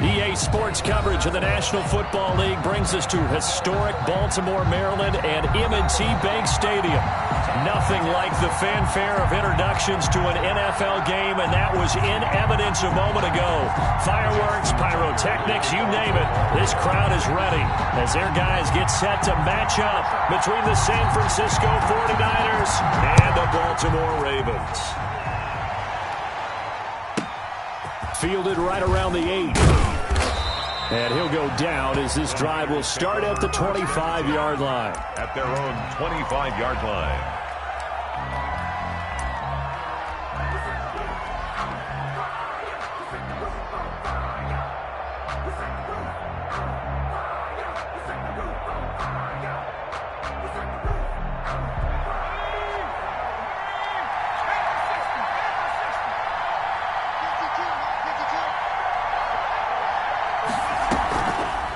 EA Sports coverage of the National Football League brings us to historic Baltimore, Maryland, and M&T Bank Stadium. Nothing like the fanfare of introductions to an NFL game, and that was in evidence a moment ago. Fireworks, pyrotechnics, you name it. This crowd is ready as their guys get set to match up between the San Francisco 49ers and the Baltimore Ravens. Fielded right around the 8. And he'll go down as this drive will start at the 25-yard line. At their own 25-yard line.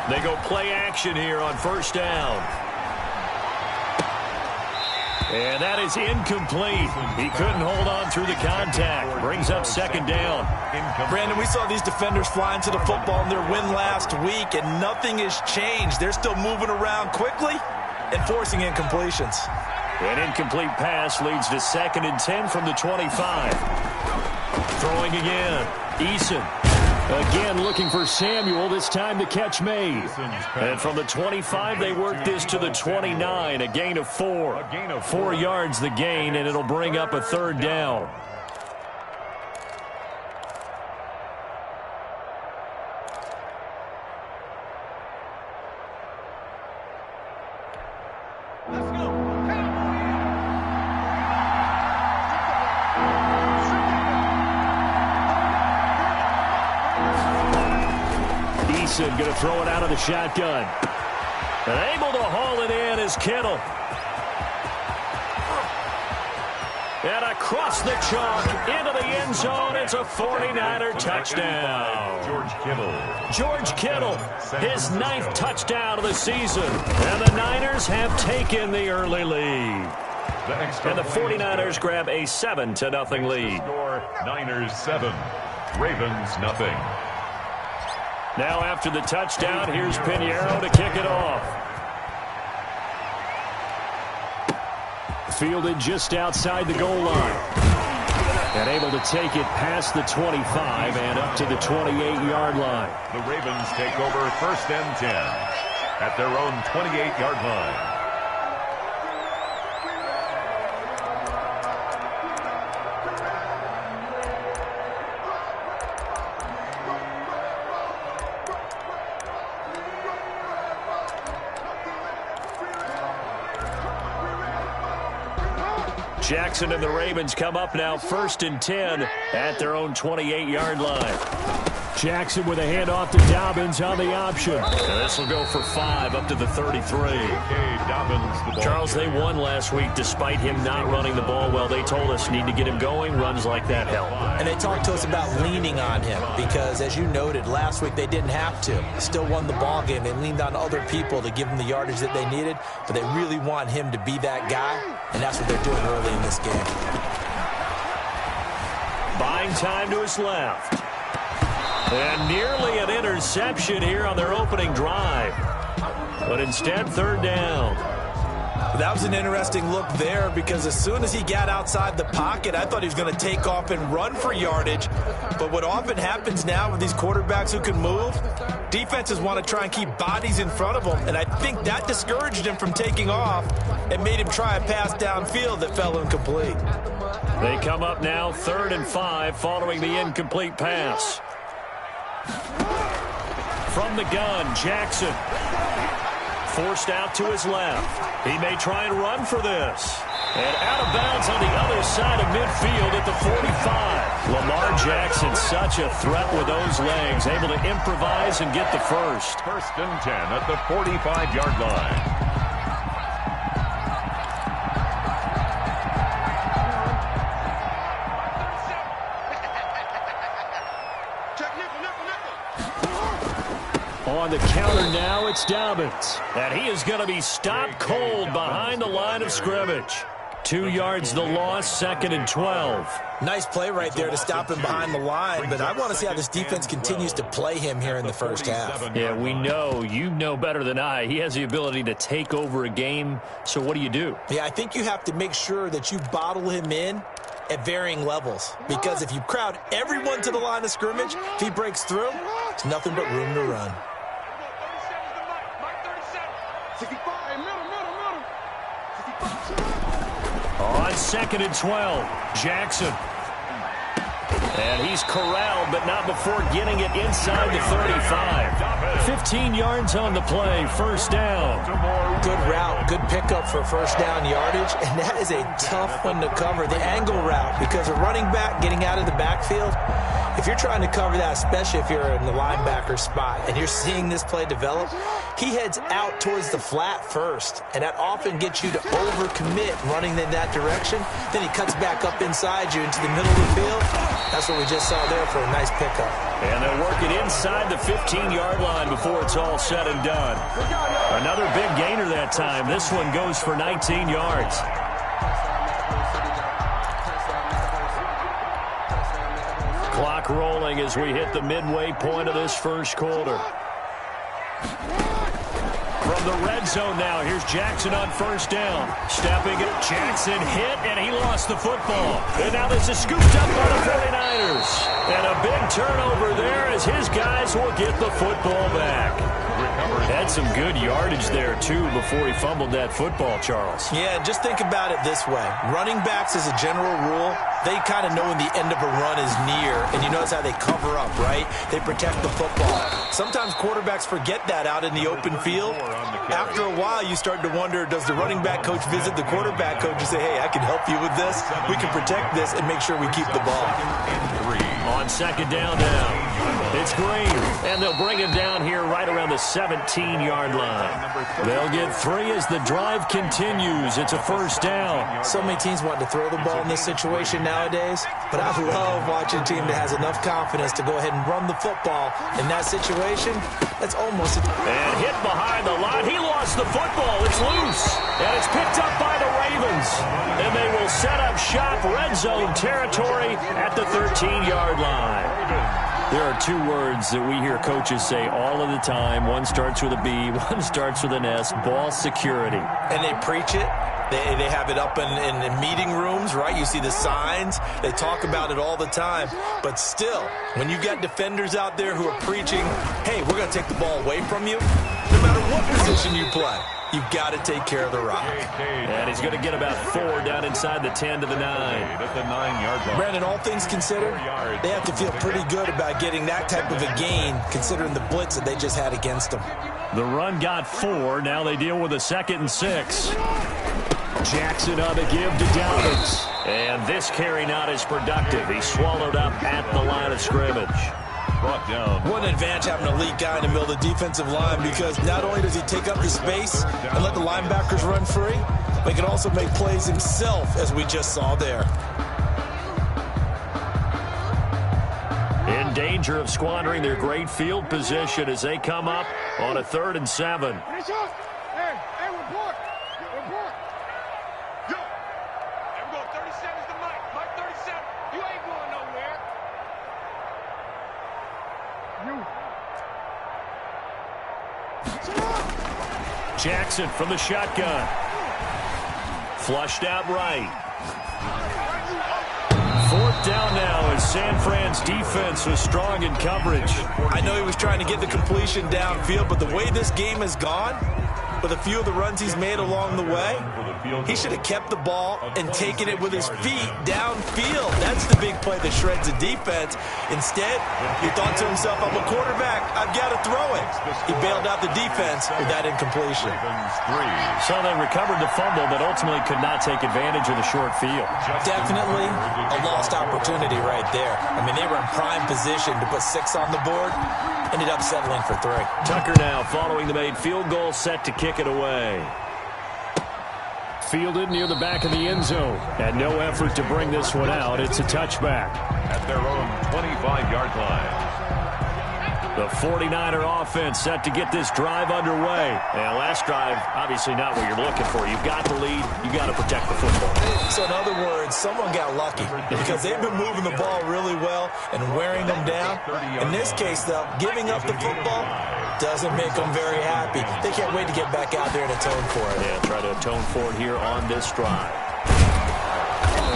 They go play action here on first down. And that is incomplete. He couldn't hold on through the contact. Brings up second down. Brandon, we saw these defenders flying to the football in their win last week, and nothing has changed. They're still moving around quickly and forcing incompletions. An incomplete pass leads to 2nd and 10 from the 25. Throwing again. Eason. Again looking for Samuel, this time the catch made. And from the 25, they work this to the 29, a gain of 4. 4 yards the gain, and it'll bring up a third down. Going to throw it out of the shotgun. And able to haul it in is Kittle. And across the chalk into the end zone. It's a 49er touchdown. George Kittle, his 9th touchdown of the season. And the Niners have taken the early lead. And the 49ers grab a 7-0 lead. Niners 7, Ravens nothing. Now after the touchdown, here's Pinheiro to kick it off. Fielded just outside the goal line. And able to take it past the 25 and up to the 28-yard line. The Ravens take over 1st and 10 at their own 28-yard line. Jackson and the Ravens come up now 1st and 10 at their own 28-yard line. Jackson with a handoff to Dobbins on the option. And this will go for 5 up to the 33. Charles, they won last week despite him not running the ball well. They told us need to get him going. Runs like that help. And they talked to us about leaning on him because, as you noted, last week they didn't have to. Still won the ball game. They leaned on other people to give them the yardage that they needed, but they really want him to be that guy, and that's what they're doing early in this game. Buying time to his left. And nearly an interception here on their opening drive. But instead, 3rd down. That was an interesting look there because as soon as he got outside the pocket, I thought he was going to take off and run for yardage. But what often happens now with these quarterbacks who can move, defenses want to try and keep bodies in front of them. And I think that discouraged him from taking off and made him try a pass downfield that fell incomplete. They come up now 3rd and 5 following the incomplete pass. From the gun, Jackson. Forced out to his left. He may try and run for this. And out of bounds on the other side of midfield at the 45. Lamar Jackson, such a threat with those legs. Able to improvise and get the first. 1st and 10 at the 45-yard line. On the counter now, it's Dobbins. And he is going to be stopped cold behind the line of scrimmage. 2 yards the loss, 2nd and 12. Nice play right there to stop him behind the line, but I want to see how this defense continues to play him here in the first half. Yeah, we know. You know better than I. He has the ability to take over a game, so what do you do? Yeah, I think you have to make sure that you bottle him in at varying levels, because if you crowd everyone to the line of scrimmage, if he breaks through, it's nothing but room to run. On 2nd and 12, Jackson. And he's corralled, but not before getting it inside the 35. 15 yards on the play, first down. Good route, good pickup for first down yardage, and that is a tough one to cover, the angle route, because a running back getting out of the backfield, if you're trying to cover that, especially if you're in the linebacker spot and you're seeing this play develop, he heads out towards the flat first, and that often gets you to overcommit running in that direction. Then he cuts back up inside you into the middle of the field. That's what we just saw there for a nice pickup. And they'll work it inside the 15-yard line before it's all said and done. Another big gainer that time. This one goes for 19 yards. Clock rolling as we hit the midway point of this first quarter. From the red zone now, here's Jackson on first down. Stepping it, Jackson hit, and he lost the football. And now this is scooped up by the 49ers. And a big turnover there as his guys will get the football back. Had some good yardage there, too, before he fumbled that football, Charles. Yeah, just think about it this way. Running backs, as a general rule, they kind of know when the end of a run is near, and you notice how they cover up, right? They protect the football. Sometimes quarterbacks forget that out in the open field. After a while, you start to wonder, does the running back coach visit the quarterback coach and say, hey, I can help you with this. We can protect this and make sure we keep the ball. On second down now, it's Green, and they'll bring him down here right around the 17-yard line. They'll get 3 as the drive continues. It's a first down. So many teams want to throw the ball in this situation nowadays, but I love watching a team that has enough confidence to go ahead and run the football. In that situation, that's almost... And hit behind the line. He lost the football. It's loose, and it's picked up by the Ravens. And they will set up shop, red zone territory at the 13-yard line. There are 2 words that we hear coaches say all of the time. One starts with a B, one starts with an S, ball security. And they preach it. They have it up in meeting rooms, right? You see the signs. They talk about it all the time. But still, when you got defenders out there who are preaching, hey, we're going to take the ball away from you, no matter what position you play, you've got to take care of the rock. And he's going to get about 4 down inside the 10 to the 9. At the 9-yard line. Brandon, all things considered, they have to feel pretty good about getting that type of a gain, considering the blitz that they just had against them. The run got 4. Now they deal with a 2nd and 6. Jackson on the give to Dobbins. And this carry not as productive. He's swallowed up at the line of scrimmage. Brought down. What an advantage having an elite guy in the middle of the defensive line, because not only does he take up the space and let the linebackers run free, but he can also make plays himself, as we just saw there. In danger of squandering their great field position as they come up on a 3rd and 7. Jackson from the shotgun. Flushed out right. 4th down now as San Fran's defense was strong in coverage. I know he was trying to get the completion downfield, but the way this game has gone, with a few of the runs he's made along the way, he should have kept the ball and taken it with his feet downfield. That's the big play that shreds the defense. Instead, he thought to himself, I'm a quarterback, I've got to throw it. He bailed out the defense with that incompletion. So they recovered the fumble, but ultimately could not take advantage of the short field. Definitely a lost opportunity right there. I mean, they were in prime position to put 6 on the board. Ended up settling for 3. Tucker now following the made field goal, set to kick it away. Fielded near the back of the end zone. And no effort to bring this one out. It's a touchback. At their own 25-yard line. The 49er offense set to get this drive underway. And last drive, obviously not what you're looking for. You've got the lead. You've got to protect the football. So in other words, someone got lucky because they've been moving the ball really well and wearing them down. In this case, though, giving up the football doesn't make them very happy. They can't wait to get back out there and atone for it. Yeah, try to atone for it here on this drive.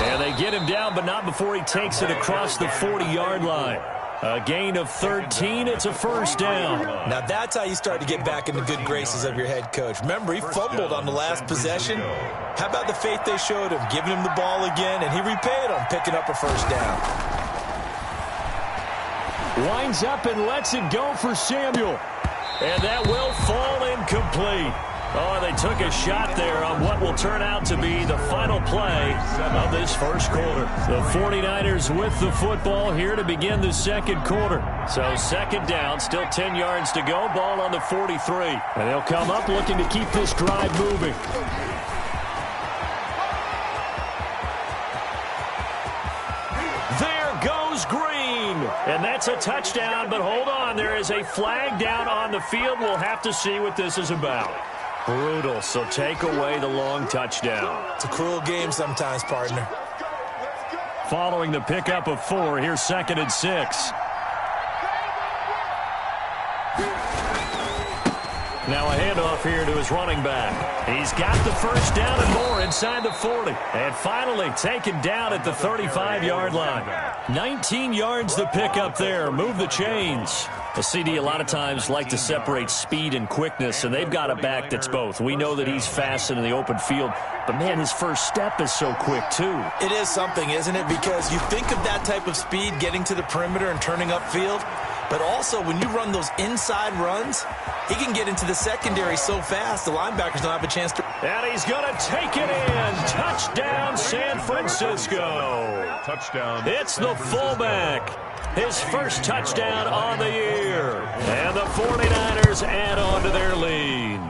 And they get him down, but not before he takes it across the 40-yard line. A gain of 13. It's a first down. Now that's how you start to get back in the good graces of your head coach. Remember, he fumbled on the last possession. How about the faith they showed him, giving him the ball again, and he repaid him, picking up a first down. Winds up and lets it go for Samuel. And that will fall incomplete. Oh, they took a shot there on what will turn out to be the final play of this first quarter. The 49ers with the football here to begin the second quarter. So second down, still 10 yards to go, ball on the 43. And they'll come up looking to keep this drive moving. There goes Green. And that's a touchdown, but hold on, there is a flag down on the field. We'll have to see what this is about. Brutal, so take away the long touchdown. It's a cruel game sometimes, partner. Following the pickup of 4, here's 2nd and 6. Now a handoff here to his running back. He's got the first down and more inside the 40. And finally taken down at the 35-yard line. 19 yards the pickup there. Move the chains. The CD a lot of times like to separate speed and quickness, and they've got a back that's both. We know that he's fast in the open field, but, man, his first step is so quick, too. It is something, isn't it? Because you think of that type of speed getting to the perimeter and turning upfield, but also when you run those inside runs, he can get into the secondary so fast the linebackers don't have a chance to. And he's going to take it in. Touchdown, San Francisco. Touchdown. It's the fullback. His first touchdown on the year. And the 49ers add on to their lead.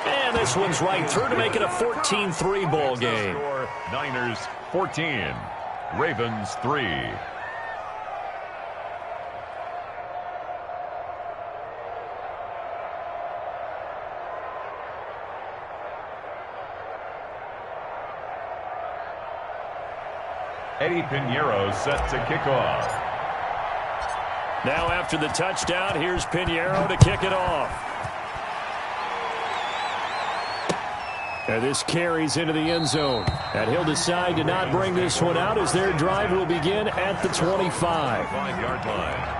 And this one's right through to make it a 14-3 ball game. Niners 14, Ravens 3. Eddie Pinheiro set to kick off. Now after the touchdown, here's Pinheiro to kick it off. And this carries into the end zone. And he'll decide to not bring this one out as their drive will begin at the 25. 5-yard line.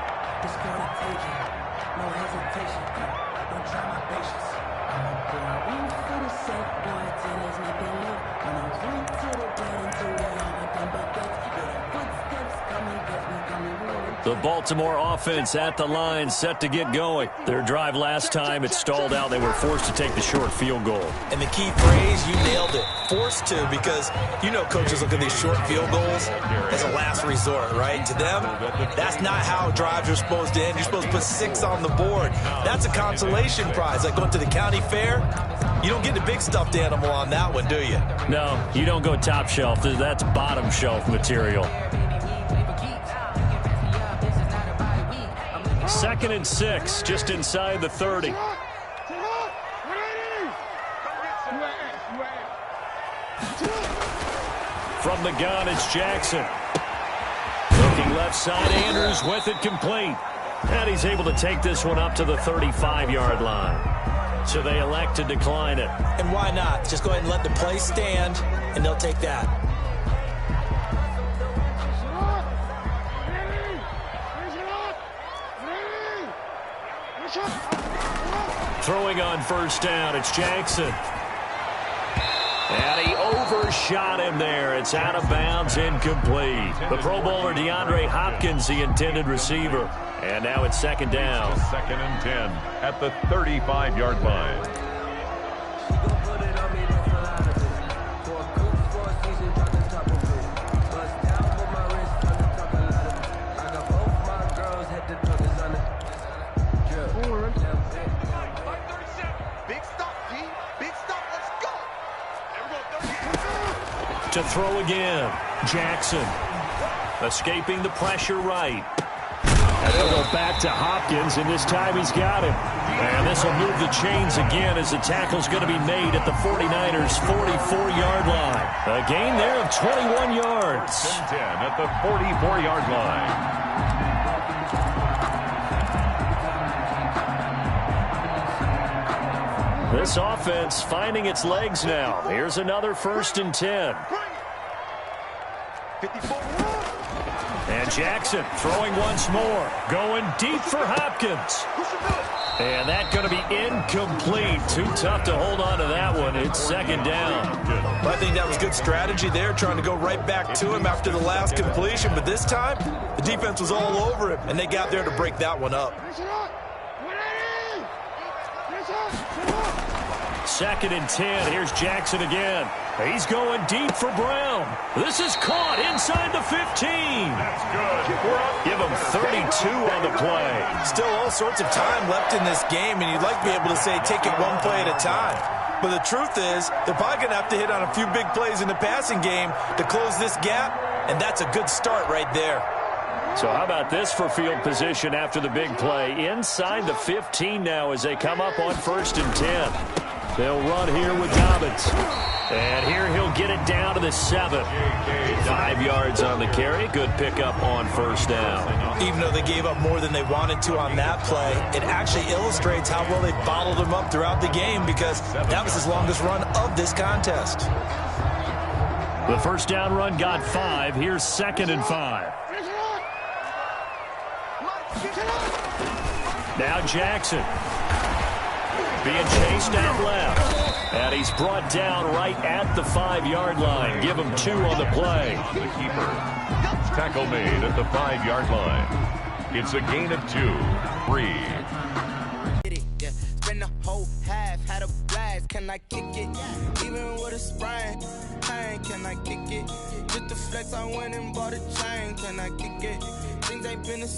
The Baltimore offense at the line, set to get going. Their drive last time, it stalled out. They were forced to take the short field goal. And the key phrase, you nailed it. Forced to, because you know coaches look at these short field goals as a last resort, right? To them, that's not how drives are supposed to end. You're supposed to put 6 on the board. That's a consolation prize. Like going to the county fair, you don't get the big stuffed animal on that one, do you? No, you don't go top shelf. That's bottom shelf material. 2nd and 6, just inside the 30. From the gun, it's Jackson. Looking left side, Andrews with it complete. And he's able to take this one up to the 35-yard line. So they elect to decline it. And why not? Just go ahead and let the play stand, and they'll take that. Throwing on first down, it's Jackson. And he overshot him there. It's out of bounds, incomplete. The Pro Bowler DeAndre Hopkins, the intended receiver. And now it's 2nd down. 2nd and 10 at the 35-yard line. To throw again, Jackson. Escaping the pressure right. And they'll go back to Hopkins, and this time he's got him. And this will move the chains again as the tackle's going to be made at the 49ers' 44-yard line. A gain there of 21 yards. 10 at the 44-yard line. This offense finding its legs now. Here's another 1st and 10. And Jackson throwing once more. Going deep for Hopkins. And that going to be incomplete. Too tough to hold on to that one. It's 2nd down. I think that was good strategy there, trying to go right back to him after the last completion. But this time, the defense was all over him, and they got there to break that one up. 2nd and 10. Here's Jackson again. He's going deep for Brown. This is caught inside the 15. That's good. Give him 32 on the play. Still all sorts of time left in this game, and you'd like to be able to say take it one play at a time. But the truth is, they're probably going to have to hit on a few big plays in the passing game to close this gap, and that's a good start right there. So how about this for field position after the big play? Inside the 15 now as they come up on 1st and 10. They'll run here with Dobbins. And here he'll get it down to the 7. 5 yards on the carry. Good pickup on 1st down. Even though they gave up more than they wanted to on that play, it actually illustrates how well they bottled him up throughout the game, because that was his longest run of this contest. The 1st down run got 5. Here's 2nd and 5. Now Jackson. Being chased out left. And he's brought down right at the 5-yard line. Give him 2 on the play. The keeper. Tackle made at the 5-yard line. It's a gain of 2. 3. Spend the whole half, had a blast. Can I kick it? Even with a sprain, can I kick it? Just the flex, I went and bought a chain. Can I kick it? Things ain't been the same.